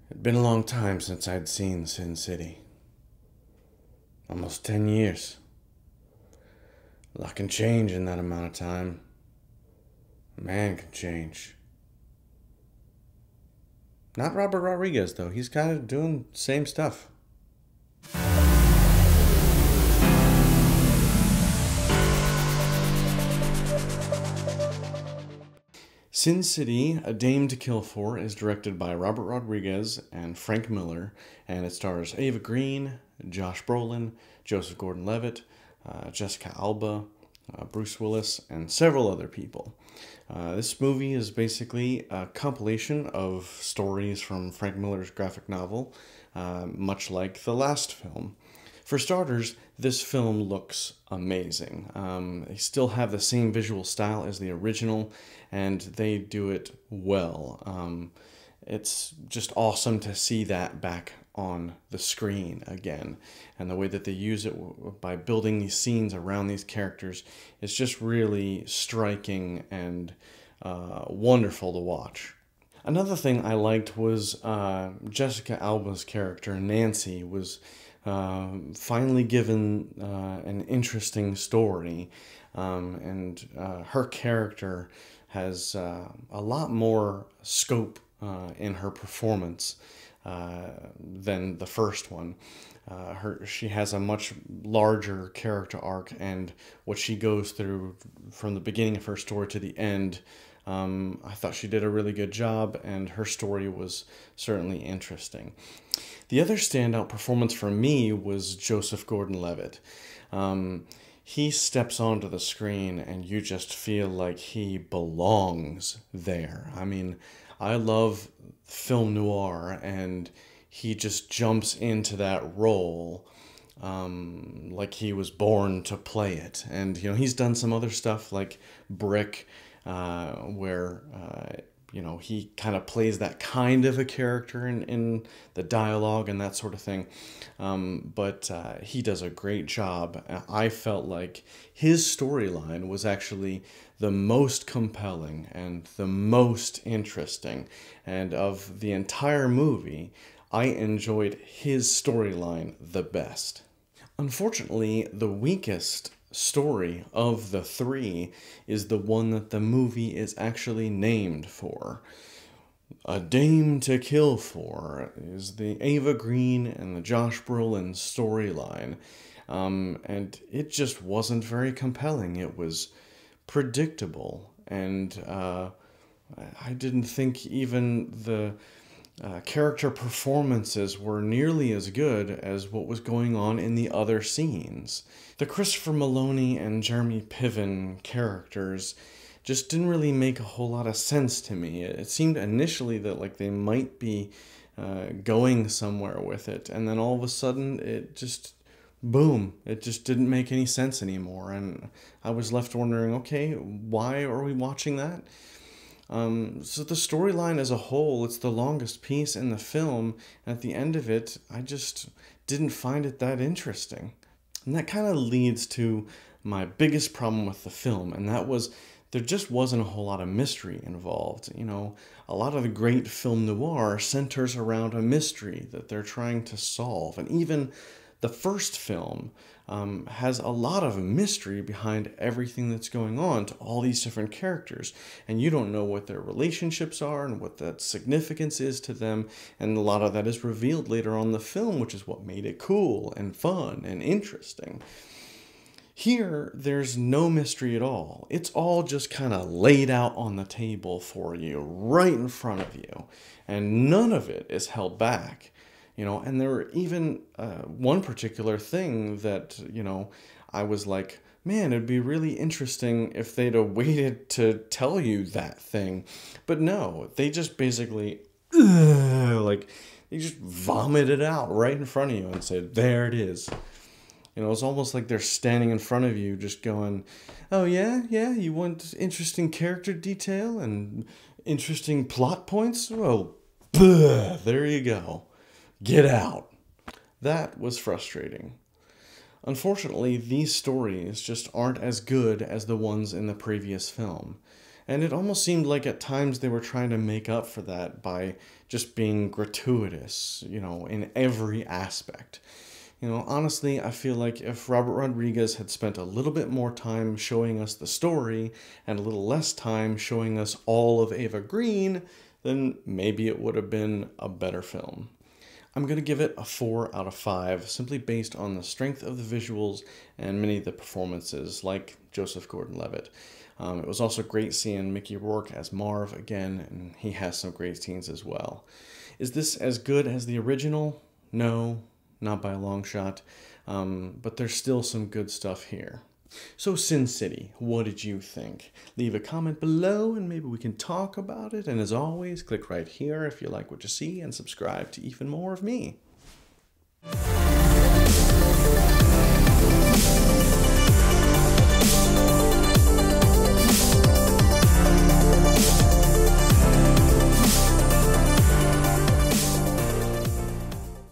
It'd been a long time since I'd seen Sin City. Almost 10 years. A lot can change in that amount of time. A man can change. Not Robert Rodriguez, though. He's kind of doing the same stuff. Sin City, A Dame to Kill For, is directed by Robert Rodriguez and Frank Miller, and it stars Ava Green, Josh Brolin, Joseph Gordon-Levitt, Jessica Alba, Bruce Willis, and several other people. This movie is basically a compilation of stories from Frank Miller's graphic novel, much like the last film. For starters, this film looks amazing. They still have the same visual style as the original, and they do it well. It's just awesome to see that back on the screen again. And the way that they use it by building these scenes around these characters is just really striking and wonderful to watch. Another thing I liked was Jessica Alba's character, Nancy, was finally given an interesting story, and her character has a lot more scope in her performance than the first one. She has a much larger character arc, and what she goes through from the beginning of her story to the end, I thought she did a really good job, and her story was certainly interesting. The other standout performance for me was Joseph Gordon-Levitt. He steps onto the screen and you just feel like he belongs there. I mean, I love film noir, and he just jumps into that role like he was born to play it. And, he's done some other stuff like Brick, where he kind of plays that kind of a character in the dialogue and that sort of thing. But he does a great job. I felt like his storyline was actually the most compelling and the most interesting. And of the entire movie, I enjoyed his storyline the best. Unfortunately, the weakest story of the three is the one that the movie is actually named for. A Dame to Kill For is the Ava Green and the Josh Brolin storyline, and it just wasn't very compelling. It was predictable, and I didn't think even the character performances were nearly as good as what was going on in the other scenes. The Christopher Maloney and Jeremy Piven characters just didn't really make a whole lot of sense to me. It seemed initially that they might be going somewhere with it, and then all of a sudden it just, boom, it just didn't make any sense anymore, and I was left wondering, okay, why are we watching that? So the storyline as a whole, it's the longest piece in the film, and at the end of it, I just didn't find it that interesting. And that kind of leads to my biggest problem with the film, and that was there just wasn't a whole lot of mystery involved. A lot of the great film noir centers around a mystery that they're trying to solve, and even the first film has a lot of mystery behind everything that's going on to all these different characters, and you don't know what their relationships are and what that significance is to them, and a lot of that is revealed later on in the film, which is what made it cool and fun and interesting. Here, there's no mystery at all. It's all just kind of laid out on the table for you, right in front of you, and none of it is held back. And there were even one particular thing that, I was like, man, it'd be really interesting if they'd have waited to tell you that thing. But no, they just basically, they just vomit it out right in front of you and said, there it is. It's almost like they're standing in front of you just going, oh yeah, you want interesting character detail and interesting plot points? Well, there you go. Get out. That was frustrating. Unfortunately, these stories just aren't as good as the ones in the previous film. And it almost seemed like at times they were trying to make up for that by just being gratuitous, in every aspect. Honestly, I feel like if Robert Rodriguez had spent a little bit more time showing us the story and a little less time showing us all of Eva Green, then maybe it would have been a better film. I'm going to give it a 4 out of 5, simply based on the strength of the visuals and many of the performances, like Joseph Gordon-Levitt. It was also great seeing Mickey Rourke as Marv again, and he has some great scenes as well. Is this as good as the original? No, not by a long shot, but there's still some good stuff here. So Sin City, what did you think? Leave a comment below and maybe we can talk about it. And as always, click right here if you like what you see and subscribe to even more of me.